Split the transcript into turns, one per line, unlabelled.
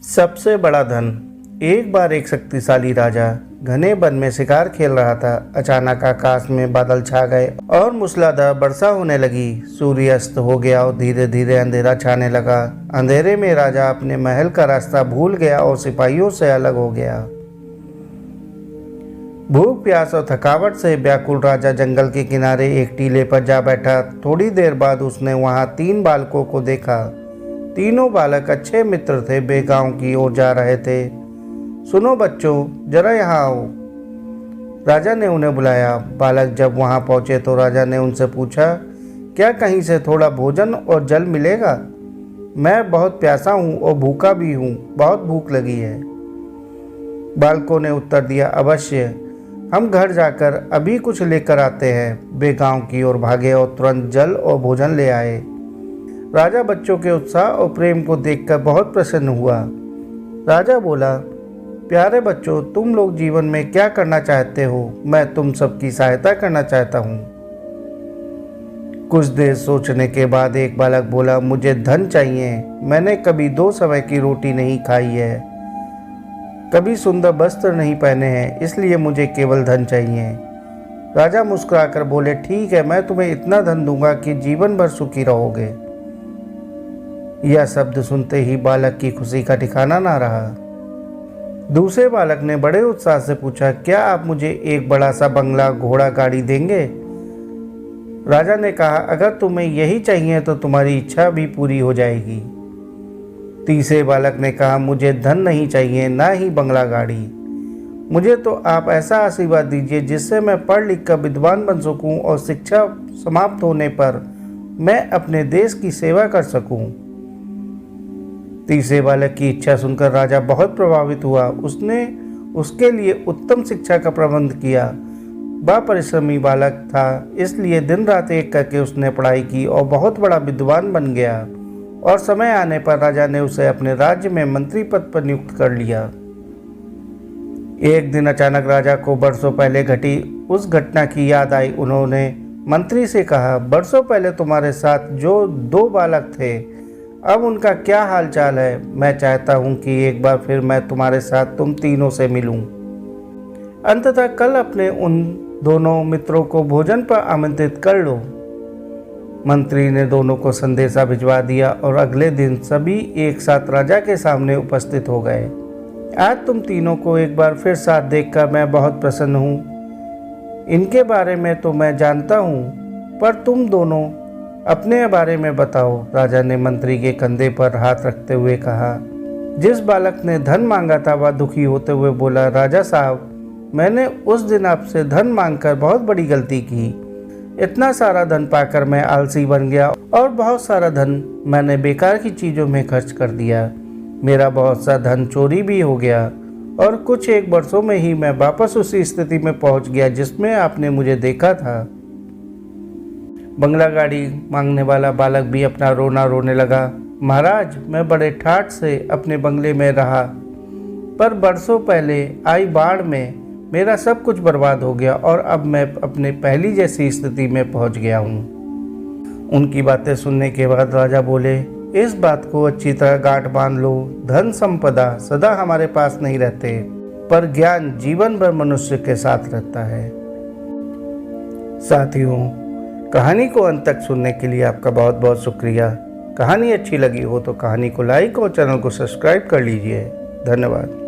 सबसे बड़ा धन। एक बार एक शक्तिशाली राजा घने वन में शिकार खेल रहा था। अचानक आकाश में बादल छा गए और मूसलाधार वर्षा होने लगी। सूर्य अस्त हो गया और धीरे धीरे अंधेरा छाने लगा। अंधेरे में राजा अपने महल का रास्ता भूल गया और सिपाहियों से अलग हो गया। भूख प्यास और थकावट से व्याकुल राजा जंगल के किनारे एक टीले पर जा बैठा। थोड़ी देर बाद उसने वहां 3 बालकों को देखा। तीनों बालक अच्छे मित्र थे। वे गांव की ओर जा रहे थे। सुनो बच्चों, जरा यहाँ आओ, राजा ने उन्हें बुलाया। बालक जब वहां पहुंचे तो राजा ने उनसे पूछा, क्या कहीं से थोड़ा भोजन और जल मिलेगा? मैं बहुत प्यासा हूँ और भूखा भी हूँ, बहुत भूख लगी है। बालकों ने उत्तर दिया, अवश्य, हम घर जाकर अभी कुछ लेकर आते हैं। वे गांव की ओर भागे और तुरंत जल और भोजन ले आए। राजा बच्चों के उत्साह और प्रेम को देखकर बहुत प्रसन्न हुआ। राजा बोला, प्यारे बच्चों, तुम लोग जीवन में क्या करना चाहते हो? मैं तुम सबकी सहायता करना चाहता हूँ। कुछ देर सोचने के बाद एक बालक बोला, मुझे धन चाहिए। मैंने कभी 2 समय की रोटी नहीं खाई है, कभी सुंदर वस्त्र नहीं पहने हैं, इसलिए मुझे केवल धन चाहिए। राजा मुस्कुराकर बोले, ठीक है, मैं तुम्हें इतना धन दूंगा कि जीवन भर सुखी रहोगे। यह शब्द सुनते ही बालक की खुशी का ठिकाना ना रहा। दूसरे बालक ने बड़े उत्साह से पूछा, क्या आप मुझे एक बड़ा सा बंगला, घोड़ा, गाड़ी देंगे? राजा ने कहा, अगर तुम्हें यही चाहिए तो तुम्हारी इच्छा भी पूरी हो जाएगी। तीसरे बालक ने कहा, मुझे धन नहीं चाहिए, ना ही बंगला, गाड़ी। मुझे तो आप ऐसा आशीर्वाद दीजिए जिससे मैं पढ़ लिख कर विद्वान बन सकूं और शिक्षा समाप्त होने पर मैं अपने देश की सेवा कर सकूं। तीसरे बालक की इच्छा सुनकर राजा बहुत प्रभावित हुआ। उसने उसके लिए उत्तम शिक्षा का प्रबंध किया। वह परिश्रमी बालक था, इसलिए दिन रात एक करके उसने पढ़ाई की और बहुत बड़ा विद्वान बन गया। और समय आने पर राजा ने उसे अपने राज्य में मंत्री पद पर नियुक्त कर लिया। एक दिन अचानक राजा को बरसों पहले घटी उस घटना की याद आई। उन्होंने मंत्री से कहा, बरसों पहले तुम्हारे साथ जो 2 बालक थे, अब उनका क्या हाल चाल है? मैं चाहता हूं कि एक बार फिर मैं तुम्हारे साथ तुम तीनों से मिलूं। अंततः कल अपने उन दोनों मित्रों को भोजन पर आमंत्रित कर लो। मंत्री ने दोनों को संदेशा भिजवा दिया और अगले दिन सभी एक साथ राजा के सामने उपस्थित हो गए। आज तुम तीनों को एक बार फिर साथ देखकर मैं बहुत प्रसन्न हूँ। इनके बारे में तो मैं जानता हूँ, पर तुम दोनों अपने बारे में बताओ। राजा ने मंत्री के कंधे पर हाथ रखते हुए कहा। जिस बालक ने धन मांगा था वह दुखी होते हुए बोला, राजा साहब, मैंने उस दिन आपसे धन मांगकर बहुत बड़ी गलती की। इतना सारा धन पाकर मैं आलसी बन गया और बहुत सारा धन मैंने बेकार की चीज़ों में खर्च कर दिया। मेरा बहुत सा धन चोरी भी हो गया और कुछ 1 वर्षों में ही मैं वापस उसी स्थिति में पहुंच गया जिसमें आपने मुझे देखा था। बंगला गाड़ी मांगने वाला बालक भी अपना रोना रोने लगा। महाराज, मैं बड़े ठाठ से अपने बंगले में रहा, पर बरसों पहले आई बाढ़ में मेरा सब कुछ बर्बाद हो गया और अब मैं अपने पहली जैसी स्थिति में पहुंच गया हूं। उनकी बातें सुनने के बाद राजा बोले, इस बात को अच्छी तरह गांठ बांध लो। धन संपदा सदा हमारे पास नहीं रहते, पर ज्ञान जीवन भर मनुष्य के साथ रहता है। साथियों, कहानी को अंत तक सुनने के लिए आपका बहुत बहुत शुक्रिया। कहानी अच्छी लगी हो तो कहानी को लाइक और चैनल को सब्सक्राइब कर लीजिए। धन्यवाद।